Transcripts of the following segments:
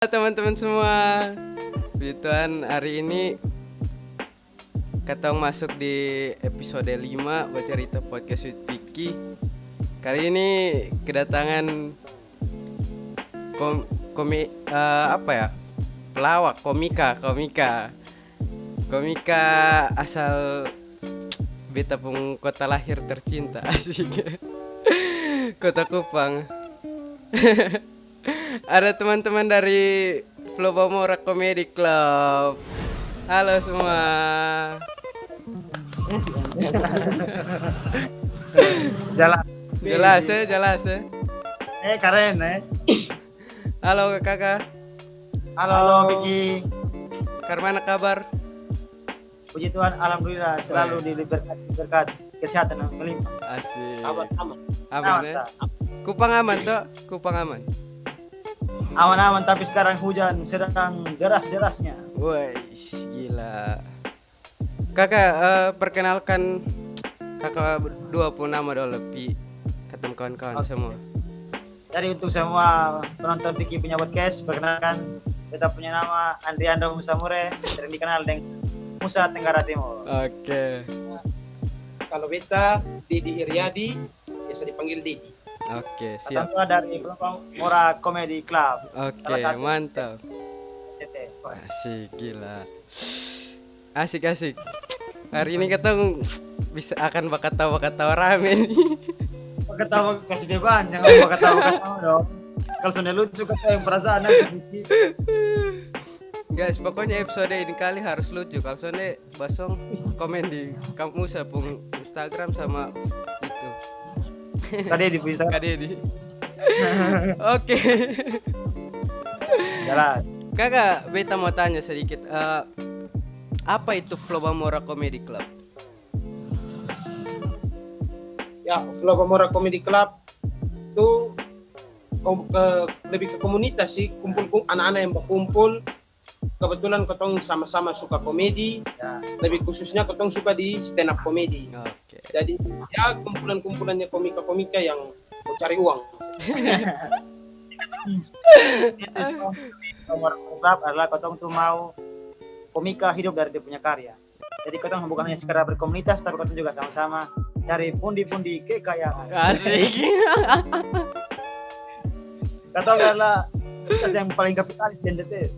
Teman-teman semua, puji Tuhan hari ini ketong masuk di episode 5 Bercerita Podcast with Vicky. Kali ini kedatangan pelawak, komika asal beta pun kota lahir tercinta, asik. Kota Kupang. Ada teman-teman dari Flow Bamora Comedy Club. Halo semua. Jelas ya. Keren. Halo kakak. Halo Vicky. Karmana kabar? Puji Tuhan, alhamdulillah selalu diberi berkat kesehatan yang melimpah. Asik. Aman ya? Kupang aman toh? Kupang aman. Aman-aman, tapi sekarang hujan sedang deras-derasnya. Woi, gila. Kakak, perkenalkan kakak berdua pun nama dulu, Pi. Ketemu kawan-kawan semua. Jadi untuk semua penonton Vicky punya podcast, perkenalkan kita punya nama Andriando Musamure, sering dikenal dengan Musa Tenggara Timur. Oke. Kalau beta Didi Iryadi, biasa dipanggil Didi. Oke, siap. Ketua dari Mora Comedy Club. Oke, mantap. Asik, gila. Asik. Hari ini ketemu bisa akan bakatawa rame nih. Ketawa kasih beban, jangan ketawa dong. Kalau sudah lucu kata yang perasaan nanti. Guys, pokoknya episode ini kali harus lucu. Kalau soalnya basong komen di kamu pun Instagram sama itu. Tadi di Instagram. Oke. Jelas. Kakak, beta mau tanya sedikit. Apa itu Flow Bamora Comedy Club? Ya, Flow Bamora Comedy Club itu lebih ke komunitas sih, kumpul anak-anak yang berkumpul. Kebetulan ketong sama-sama suka komedi, Ya. lebih khususnya ketong suka di stand up komedi. Oke. Jadi ya kumpulannya komika-komika yang mau cari uang. Nomor Club adalah kotong tuh mau komika hidup dari dia punya karya. Jadi kotong bukan hanya sekedar berkomunitas, tapi kotong juga sama-sama cari pundi-pundi kekayaan. Asik. Kotong adalah komunitas yang paling kapitalis di NDT.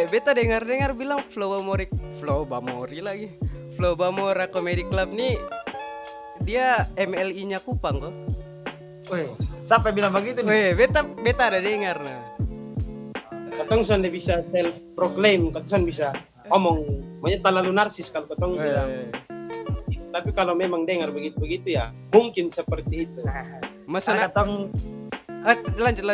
Beta dengar bilang Flow Bamora Comedy Club nih dia MLI-nya Kupang kok. Wih, sampai bilang begitu nih. Beta ada dengar nah. Ketong sudah bisa self proclaim, ketong bisa omong, banyak terlalu narsis kalau ketong bilang. Tapi kalau memang dengar begitu ya mungkin seperti itu. Masa Karena kotong lanjut.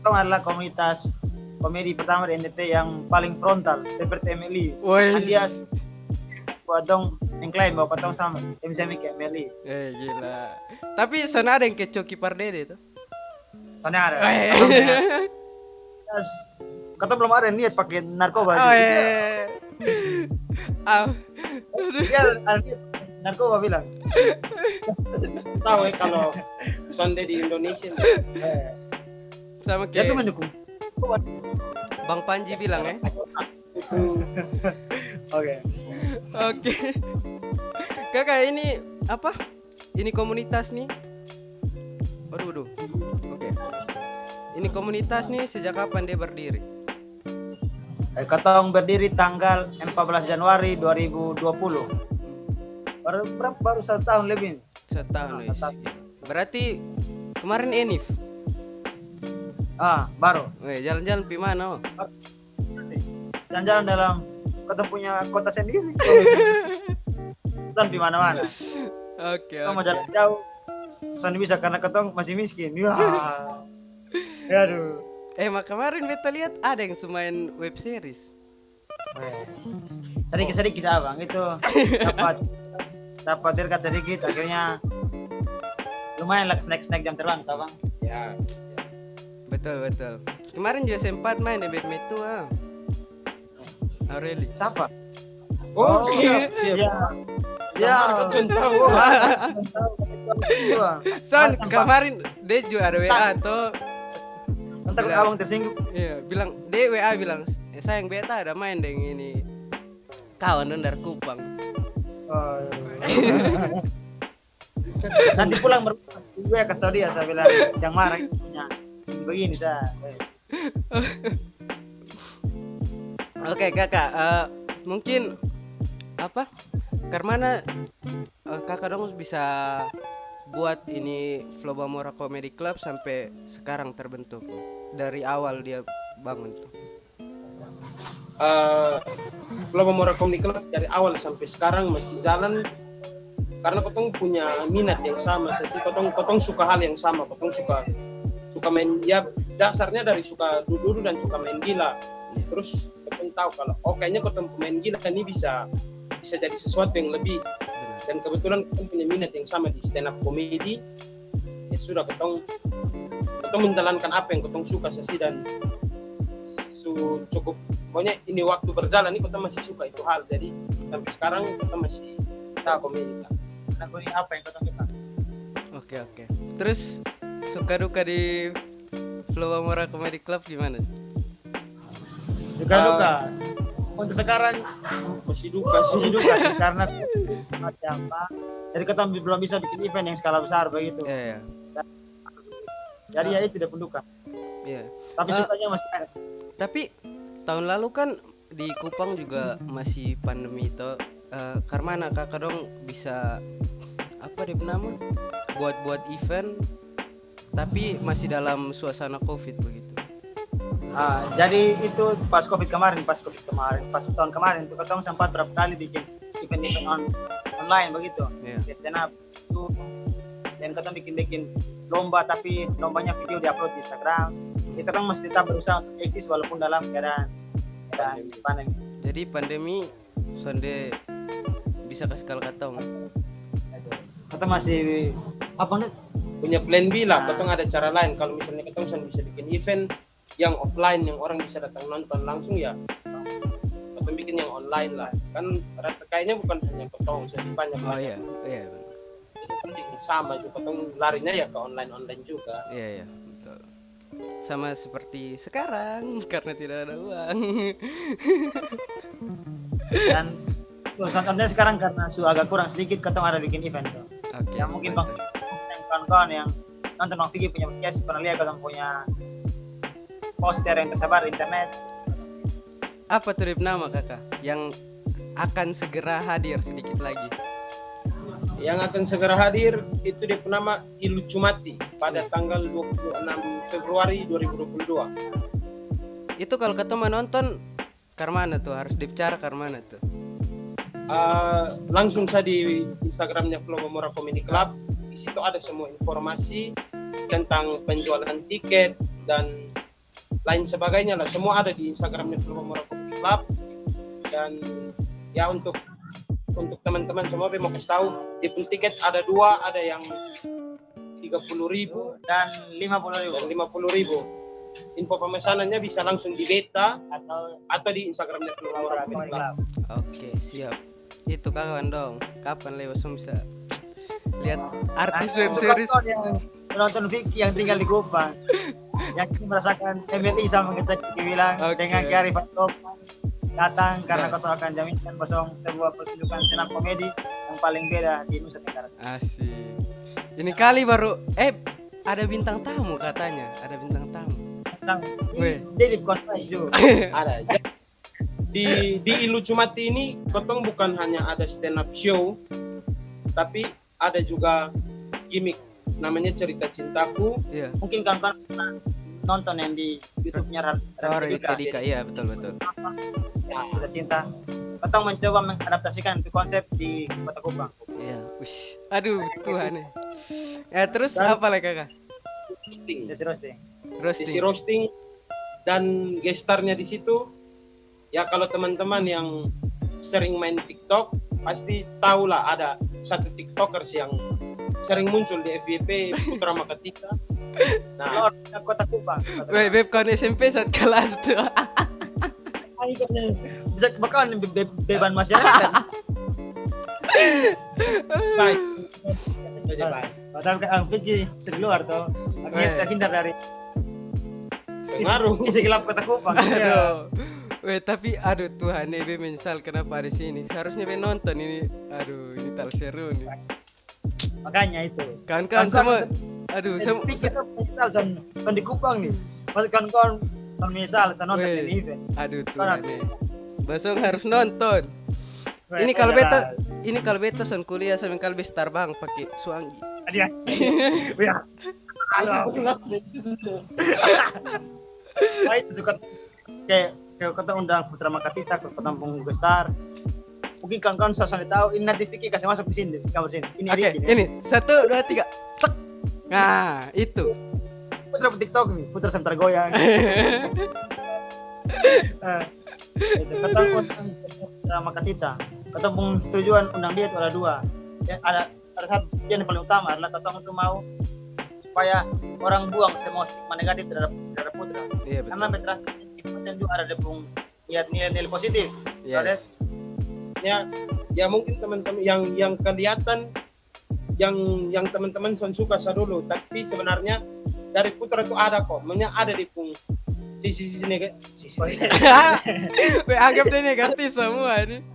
adalah komunitas komedi pertama di NDT yang paling frontal seperti Emily. Woi. Dia dong mengklaim bahwa kotong sama semi kayak Emily. Gila. Tapi sana ada yang kayak Coki Pardede tuh. Soalnya ada. Kata belum ada niat pakai narkoba. Dia ada niat narkoba bilang. Tahu kalau Sunday di Indonesia. Sama Dia tuh kayak mendukung. Bang Panji bilang ya. Oke. Kakak ini apa? Ini komunitas nih. Waduh. Oke. Ini komunitas nih sejak kapan dia berdiri? Kotong berdiri tanggal 14 Januari 2020. Baru 1 tahun lebih. Setahun. Berarti kemarin Enif. Baru. Jalan-jalan di mana? Jalan-jalan dalam kotong punya kota sendiri. Kotong di mana-mana. Oke. Kotong mau jalan jauh. Soalnya bisa karena kotong masih miskin. Wah. Aduh. Kemarin beta lihat ada yang main web series. Sedikit abang itu dapat dekat sedikit, akhirnya lumayan lah snack jam terbang, tau bang? Ya. Betul. Kemarin juga sempat main di Bad Metu Aureli. Siapa? Siap. Ya. Contoh. Son, kemarin dia juga ada WA tuh. takut Bilang- abang tersinggung. Iya, bilang dia WA bilang, sayang beta ada main dengan ini kawan dong dari Kupang. Oh, nanti pulang gue kasih tau dia, saya bilang jangan marah itu punya begini saya. Oke kakak, mungkin apa? Karena kakak dong bisa buat ini Flow Bamora Comedy Club sampai sekarang terbentuk dari awal dia bangun tuh. Flow Bamora Comedy Club dari awal sampai sekarang masih jalan karena kotong punya minat yang sama. Sih kotong suka hal yang sama, kotong suka main, ya dasarnya dari suka duduk dan suka main gila. Terus kotong tahu kalau kayaknya kotong pemain gila ini bisa jadi sesuatu yang lebih. Benar. Dan kebetulan kotong punya minat yang sama di stand up comedy. Ya sudah kotong menjalankan apa yang kotong suka sih, dan cukup pokoknya ini waktu berjalan ini kotong masih suka itu hal. Jadi sampai sekarang kotong masih tahu komedi. Lagu ini apa yang kau suka? Oke. Terus suka duka di Flow Bamora Comedy Club gimana? Suka duka. Untuk sekarang Masih duka masih sih. duka sih karena macam apa. Jadi kita belum bisa bikin event yang skala besar begitu. Iya. Jadi ya itu tidak penduka. Iya. Tapi sukanya masih ada. Tapi tahun lalu kan di Kupang juga masih pandemi itu. Karena kakak dong bisa apa dia nama? Buat event tapi masih dalam suasana Covid begitu. Jadi itu pas tahun kemarin, pas tahun kemarin itu ketemu sempat berapa kali bikin event online begitu. Iya. Di stand up itu, dan ketemu bikin lomba, tapi lombanya video diupload di Instagram. Jadi ketemu mesti tetap berusaha untuk eksis walaupun dalam keadaan pandemi. Jadi pandemi sonde bisa kasih kalau kata Kita masih apa nih? Punya plan B lah, kotong ada cara lain. Kalau misalnya kotong bisa bikin event yang offline yang orang bisa datang nonton langsung, ya kotong bikin yang online lah. Kan kayaknya bukan hanya kotong, sesi banyak Oh banyak. iya. Jadi kan sama juga kotong larinya ya ke online juga. Iya, betul. Sama seperti sekarang karena tidak ada uang. Dan contohnya sekarang karena agak kurang sedikit, ketemu ada bikin event tuh. Oke. Ya mungkin mantap. kawan-kawan yang nonton Bang Vicky punya podcast pernah lihat ketemu punya poster yang tersebar di internet. Apa tuh Rip, nama kakak yang akan segera hadir sedikit lagi? Yang akan segera hadir itu dia nama Ilucumati pada tanggal 26 Februari 2022. Itu kalau ketemu nonton karmana tuh harus dibicara karmana tuh. Langsung saja di Instagramnya Flow Bamora Comedy Club. Di situ ada semua informasi tentang penjualan tiket dan lain sebagainya lah. Semua ada di Instagramnya Flow Bamora Comedy Club. Dan ya untuk teman-teman semua mau kasih tahu, di pun tiket ada dua, ada yang 30.000 Dan 50.000 dan 50.000. Info pemesanannya bisa langsung di beta atau di Instagramnya Flow Bamora Comedy Club. Oke, siap. Itu kawan dong. Kapan Leo bisa lihat artis web series? yang penonton Vicky yang tinggal di Kupang, yang merasakan MLI sama kita dibilang Oke. dengan kearifan lokal datang karena Nah. kau akan jaminkan kosong sebuah pertunjukan stand up komedi yang paling beda di Nusa Tenggara. Asik. Ini kali baru ada bintang tamu katanya. Ada bintang tamu. Tentang Weh. Dedip Kostai juga. Ada. Di Ilucumati ini kotong bukan hanya ada stand up show, tapi ada juga gimmick namanya Cerita Cintaku. Iya. Mungkin kawan-kawan pernah nonton yang di YouTube-nya Raditya Raditya Dika. Iya, betul. Cerita Cinta. Kau mencoba mengadaptasikan itu konsep di Kota Kupang. Iya. Wish. Aduh, Tuhan. Ya, terus Dan- apa lagi kakak? Sesi roasting. Sesi Roasting. roasting dan gestarnya di situ. Ya kalau teman-teman yang sering main TikTok pasti tahu lah ada satu TikTokers yang sering muncul di FYP, Putra Makatika. Nah, Lord Kota Kupang. Weh, beb kawan SMP saat kelas tuh. Bisa bakalan beban masyarakat. baik. Padahal kan Vicky di luar tuh, akhirnya Weh. terhindar dari Pengaruh. Sisi gelap kota Kupang. Iya. Aduh. Weh, tapi aduh Tuhan, Be menyesal kenapa di sini. Seharusnya Be nonton ini. Aduh, ini tal seru nih. Makanya itu. Kawan-kawan semua. Aduh, semua. Pikir saya menyesal son di Kupang nih. Masuk kawan-kawan son menyesal son nonton Weh. ini event. Aduh Tuhan, Basong harus nonton. Weh, Ini kalau jelas. kalau beta son kuliah sambil kalau beta terbang pakai suanggi. Dia. Ya. Halo. Wah, itu suka kayak kota undang Putra Makatita ke Kampung Gestar. Mungkin kawan-kawan suasana tahu ini nanti Vicky kasih masuk di sini, di kamar sini. Ini Oke, Ricky nih. ini 1, 2, 3. Tek. Nah, itu. Putra TikTok nih, Putra sebentar goyang. Itu ketemu Putra Makatita. Ketemu tujuan undang dia itu ada 2. Ya, ada satu yang paling utama adalah ketemu itu mau supaya orang buang semua stigma negatif terhadap Putra. Iya betul. Karena Petras itu juga ada depung lihat nilai-nilai positif. Iya. Ada Ya mungkin teman-teman yang kelihatan yang teman-teman suka dulu, tapi sebenarnya dari Putra itu ada kok, ada di pung sisi negatif. Weh, anggap dia negatif semua ini.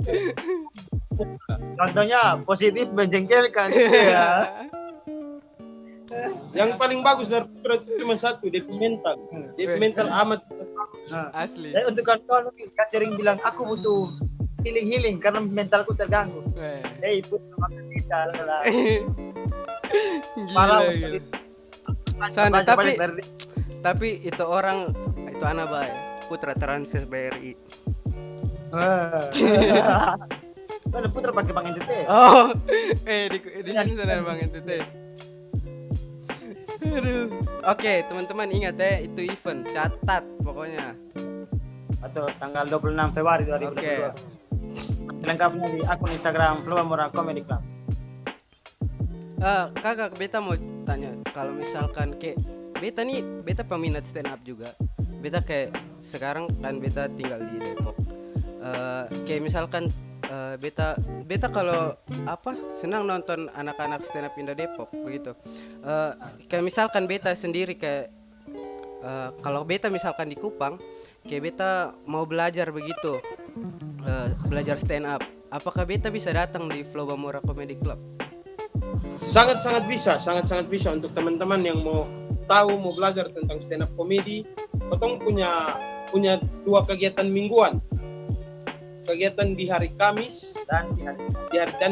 Contohnya positif menjengkelkan. Ya. Yang paling bagus dari Putra itu cuma satu, dia mental. Dia mental amat. Nah, Asli. dan untuk kawan-kawan yang sering bilang aku butuh healing karena mentalku terganggu. Weh. Hei Putra Makatita adalah Gila, gila. Sana, banyak tapi itu orang itu anak baik. Putra transfer BRI. Mana Putra pakai Bank NTT? Oh, di sini sana Bang NTT. Aduh. Oke, teman-teman ingat ya, itu event catat pokoknya. Atau tanggal 26 Februari 2022. Oke. Lengkapnya di akun Instagram Flow Mora Comedy Club. Kakak, beta mau tanya, kalau misalkan kayak beta peminat stand up juga. Beta kayak sekarang kan beta tinggal di Depok. Kayak misalkan beta kalau senang nonton anak-anak stand up Indo Depok begitu. Kayak misalkan beta sendiri kayak kalau beta misalkan di Kupang, kayak beta mau belajar begitu, belajar stand up. Apakah beta bisa datang di Flow Bamora Comedy Club? Sangat-sangat bisa untuk teman-teman yang mau belajar tentang stand up comedy. Potong punya 2 kegiatan mingguan. Kegiatan di hari Kamis Dan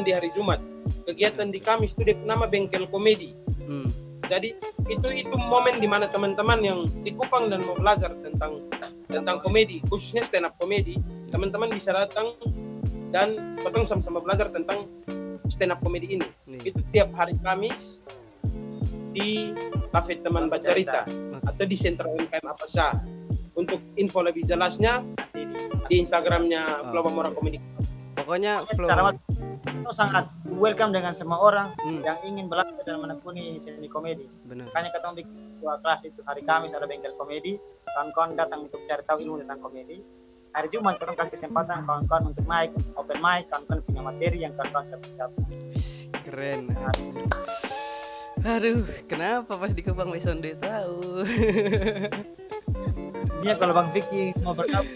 di hari Jumat. Kegiatan di Kamis itu dia nama Bengkel Komedi. Jadi itu momen di mana teman-teman yang di Kupang dan mau belajar tentang komedi, khususnya stand up komedi, teman-teman bisa datang dan potong sama-sama belajar tentang stand up komedi ini. Itu tiap hari Kamis di Cafe Teman Bacarita atau di Sentral UMKM Apasa. Untuk info lebih jelasnya di Instagramnya Flow Bamora Comedy. Pokoknya Flow. cara itu sangat welcome dengan semua orang yang ingin belajar dan menekuni seni komedi. Benar. Makanya kita bikin 2 kelas itu hari Kamis ada Bengkel Komedi, kawan-kawan datang untuk cari tahu ilmu tentang komedi. Hari Jumat kita kasih kesempatan kawan-kawan untuk naik open mic, kawan-kawan punya materi yang kawan-kawan sudah persiapkan. Keren. Aduh, kenapa pas di Kupang Lesonde tahu? Dia kalau Bang Vicky mau bergabung,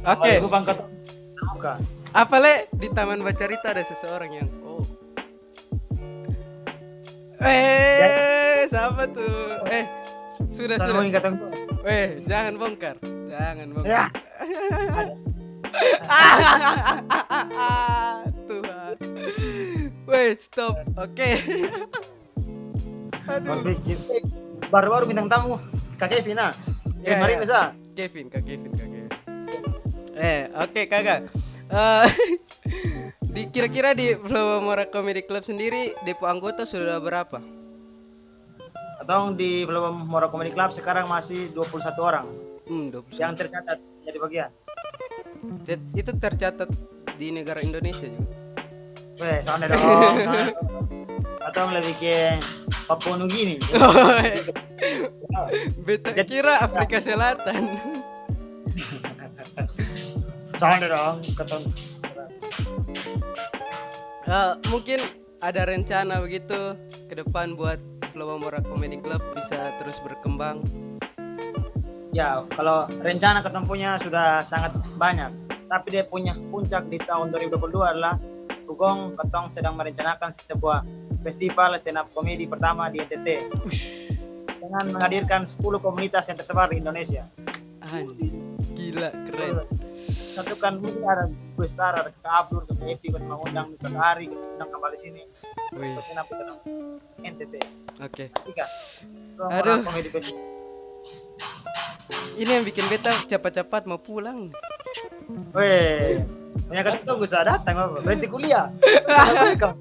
Oke. Kalau Bang Kata buka. Apa di Taman Bacarita ada seseorang yang siapa tuh? Sudah. Selalu ingat aku. Jangan bongkar. Ya. Tuhan. Stop. Oke. Bang Aduh. Vicky. Baru-baru bintang tamu Kak Kevin ah. Kemarin Sa. Kak Kevin. Oke kakak. Kira-kira di Flow Bamora Comedy Club sendiri depo anggota sudah berapa? Atau di Flow Bamora Comedy Club sekarang masih 21 orang 21. yang tercatat jadi bagian. Itu tercatat di negara Indonesia juga. Soalnya dong. Atau lebih ke Papua Nugini. Beta kira Afrika Selatan. Soalnya dong, ketemu. Mungkin ada rencana begitu ke depan buat Flow Bamora Comedy Club bisa terus berkembang. Ya, kalau rencana ketempunya sudah sangat banyak, tapi dia punya puncak di tahun 2022 adalah Gugong Ketong sedang merencanakan sebuah festival stand up comedy pertama di NTT dengan menghadirkan 10 komunitas yang tersebar di Indonesia. Anjir, gila keren. Satu kan mungkin ada gue Star, ada Kakak Abdur, Kakak Epi, gue cuma undang Kakak Ari, gue undang kembali sini. Wih, Stand up Ketong NTT. oke. Tiga. Itu Aduh. orang komedi festival. Ini yang bikin beta cepat-cepat mau pulang. Weh, banyak kan tuh gue datang apa? Berhenti kuliah. Salah gue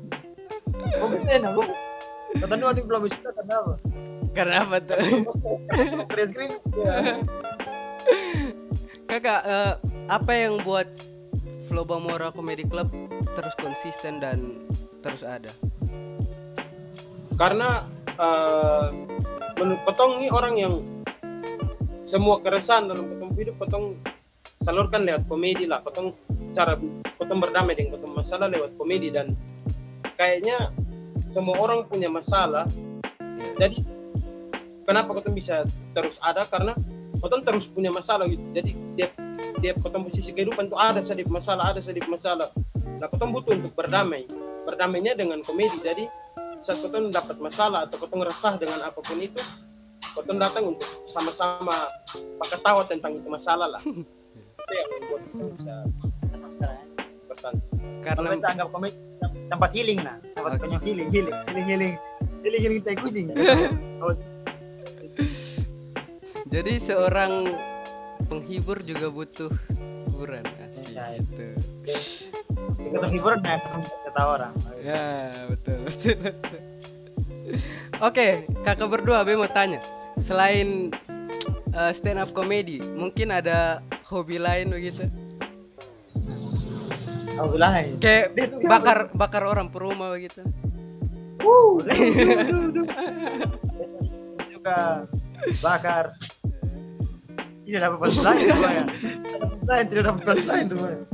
mau gue stand up. Kata dua di belum bisa kenapa? Karena apa tuh? Kerja skripsi. Kakak, apa yang buat Flow Bamora Comedy Club terus konsisten dan terus ada? Karena menurut Potong ini orang yang semua keresahan dalam Potong hidup Potong salurkan lewat komedi lah. Potong cara Potong berdamai dengan Potong masalah lewat komedi, dan kayaknya semua orang punya masalah. Jadi kenapa Potong bisa terus ada, karena Potong terus punya masalah gitu. Jadi dia Potong posisi kehidupan tuh ada sedikit masalah. Nah Potong butuh untuk berdamainya dengan komedi. Jadi saat Potong dapat masalah atau Potong resah dengan apapun itu, Potong datang untuk sama-sama ketawa tentang itu masalah lah. Itu yang membuat Potong bisa bertahan. Kalau Karena kita anggap komedi tempat healing lah, tempat penyok healing tai kucing. jadi seorang penghibur juga butuh hiburan. Asik Ya, gitu. Ikut hiburan ya, ketawa orang. Ya, betul. Oke, kakak berdua, Be mau tanya. Selain stand up comedy, mungkin ada hobi lain begitu? Oh bilang. Kayak bakar orang per rumah begitu. Juga bakar. Tidak dapat punchline rumahnya. Tidak dapat punchline rumahnya.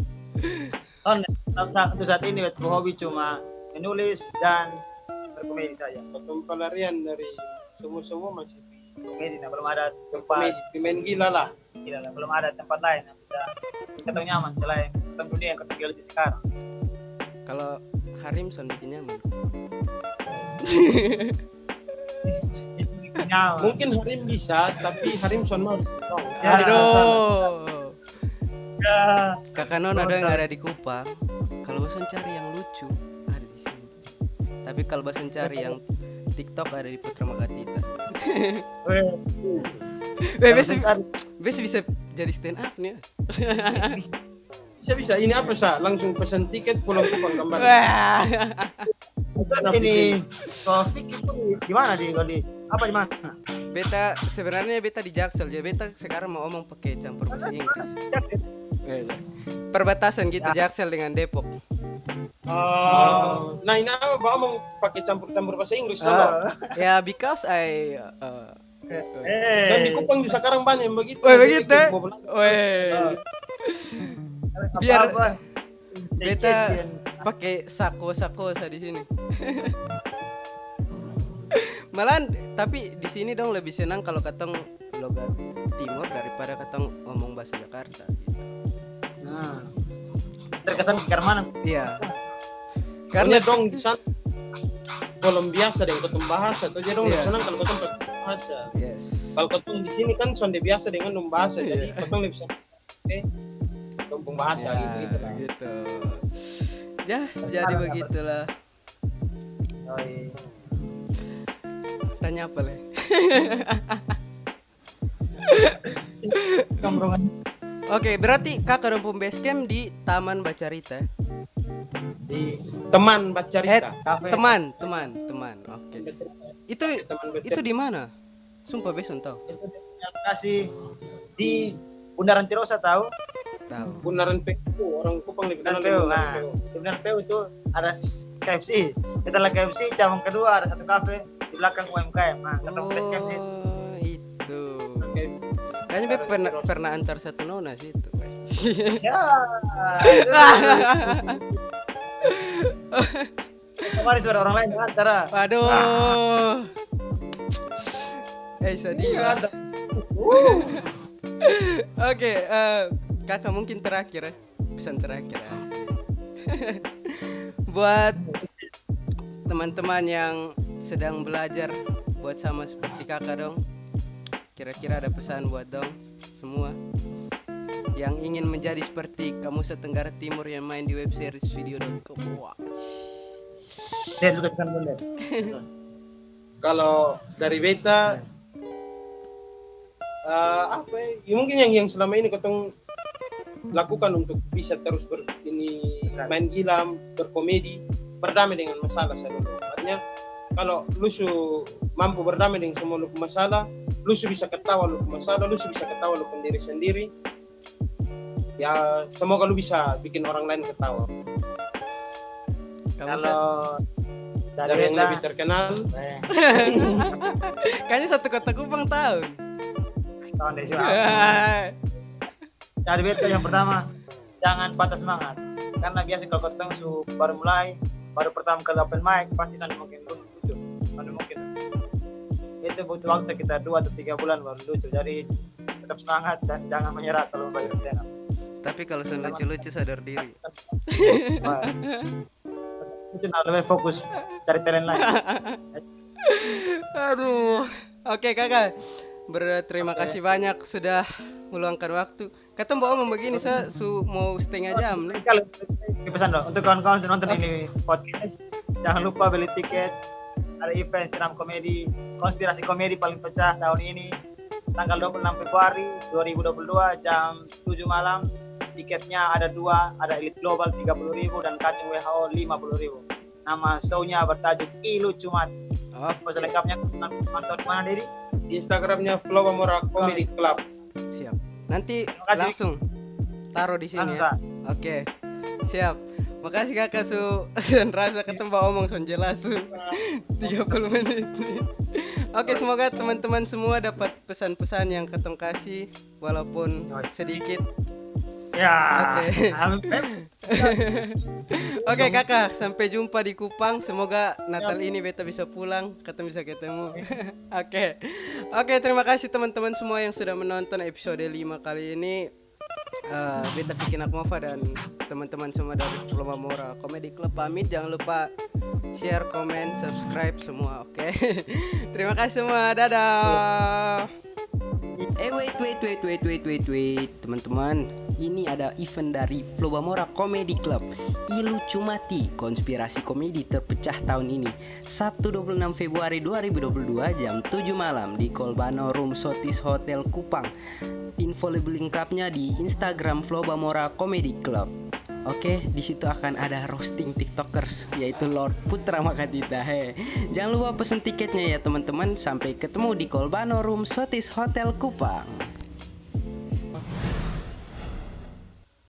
Untuk saat ini hobi cuma menulis dan berkomedi saja. Potong pelarian dari semua masih Komedi, nah belum ada tempat. komedi, pemain gila lah. Tidak lah, belum ada tempat lain yang bisa ketemu nyaman selain ketemu dunia yang ketemu reality sekarang. Kalau Harimson bikin nyaman. Itu bikin nyaman. Mungkin Harim bisa, tapi Harimson mau. Ya, Aduh. Ya. Kakak Non ada yang ada di Kupang. Kalau Bason cari yang lucu ada di sini. Tapi kalau Bason cari yang TikTok ada di Putra Makatita. Bes bisa jadi stand up nih. Bisa. Ini apa sah? Langsung pesan tiket pulang Kupang kembali. Wah. Ini Taufik itu gimana di apa di mana? Beta sebenarnya beta di Jaksel, jadi beta sekarang mau ngomong pakai campur bahasa Inggris. Perbatasan gitu Jaksel dengan Depok. Oh. Nah ini apa Pak omong pakai campur bahasa Inggris Ya because I Dan di Kupang di sekarang banyak yang begitu. begitu. Mau belajar. Biar Apa-apa. beta pakai sako di sini. Malahan tapi di sini dong lebih senang kalau katong logat timur daripada katong ngomong bahasa Jakarta gitu. Nah. Terkesan ke mana? Iya. Karena Karena dong di sana belum biasa dengan ketemu bahasa atau jadi dong Iya. senang kalau ketemu bahasa. yes. Kalau ketemu di sini kan sonde biasa dengan bahasa, jadi Iya. ketemu lebih senang. Ketemu bahasa Ya, gitu lah. gitu. Ya, jadi begitulah. Oh, iya. Tanya apa leh? Tongkrongan. Oke, berarti kakak Rumpum Basecamp di Taman Bacarita. Di Teman baca cerita. kafe. Teman. Oke. Itu Teman baca itu di mana? Sumpah beson tahu. Itu kasih di Bundaran Tirosa tahu? Tahu. Bundaran PU, orang Kupang lebih kenal Bundaran PU. dengan Nah, Bundaran PU. di Bundaran PU itu ada KFC. Setelah KFC cabang kedua ada satu kafe di belakang UMKM. Nah, ketemu Basecamp di Oh, itu. Oke. Kayaknya Beb pernah antar satu nona sih itu. Ya. Kemarin suara orang lain yang antara. Waduh. Sedih. Iya, lah. antar. Oke, kakak mungkin terakhir ya, pesan terakhir ya. Buat teman-teman yang sedang belajar buat sama seperti kakak dong, kira-kira ada pesan buat dong semua yang ingin menjadi seperti Kamusa Tenggara Timur yang main di web series video.com. Wah. Lihat juga kan bener. Kalau dari beta apa ya? Ya mungkin yang selama ini ketong lakukan untuk bisa terus main gila, berkomedi, berdamai dengan masalah saya dulu. Artinya kalau lu mampu berdamai dengan semua lu masalah, lu bisa ketawa lu masalah, lu bisa ketawa lu diri sendiri. Ya semoga lu bisa bikin orang lain ketawa. Kalau dari yang lebih terkenal, kayaknya satu kota Kupang tahun deh siapa? Dari beta yang pertama, jangan patah semangat. Karena biasa kalau ketemu baru mulai, baru pertama kali open mic, pasti sana mungkin lucu. Mana mungkin. Itu butuh waktu sekitar 2 atau 3 bulan baru lucu. Jadi tetap semangat dan jangan menyerah kalau belajar stand up. Tapi kalau sudah lucu-lucu sadar diri. Itu lebih fokus cari talent lain. Aduh. Oke kakak, berterima kasih banyak sudah meluangkan waktu. Kata Mbak Om begini, saya mau setengah jam nih. Kalau pesan dong untuk kawan-kawan yang nonton ini podcast, jangan lupa beli tiket. Ada event stand up komedi, konspirasi komedi paling pecah tahun ini, tanggal 26 Februari 2022 jam 7 malam. Tiketnya ada 2, ada Elite Global 30.000 dan Kacung WHO 50.000. Nama show-nya bertajuk Ilu Cumati. Pesan lengkapnya nonton di mana, Dedi? Instagramnya Flow Amora Comedy Club. Siap. Nanti langsung taruh di sini ya. Oke. Siap. Makasih kakak dan rasa ketemu omong son jelas 30 menit. Oke, semoga teman-teman semua dapat pesan-pesan yang ketong kasih walaupun sedikit. Ya. Oke. Oke kakak, sampai jumpa di Kupang. Semoga Natal ini beta bisa pulang, ketemu bisa ketemu. Oke, terima kasih teman-teman semua yang sudah menonton episode 5 kali ini. Beta Vicky Nakmova dan teman-teman semua dari Flow Amora Comedy Club pamit. Jangan lupa share, komen, subscribe semua. Oke. Terima kasih semua. Dadah. Wait, teman-teman. Ini ada event dari Flow Amora Comedy Club, Ilu Cumati, konspirasi komedi terpecah tahun ini, Sabtu 26 Februari 2022 jam 7 malam di Kolbano Room Sotis Hotel Kupang. Info lebih lengkapnya di Instagram Flow Amora Comedy Club. Oke, di situ akan ada roasting tiktokers yaitu Lord Putra Makatita. Jangan lupa pesen tiketnya ya teman-teman. Sampai ketemu di Kolbano Room Sotis Hotel Kupang.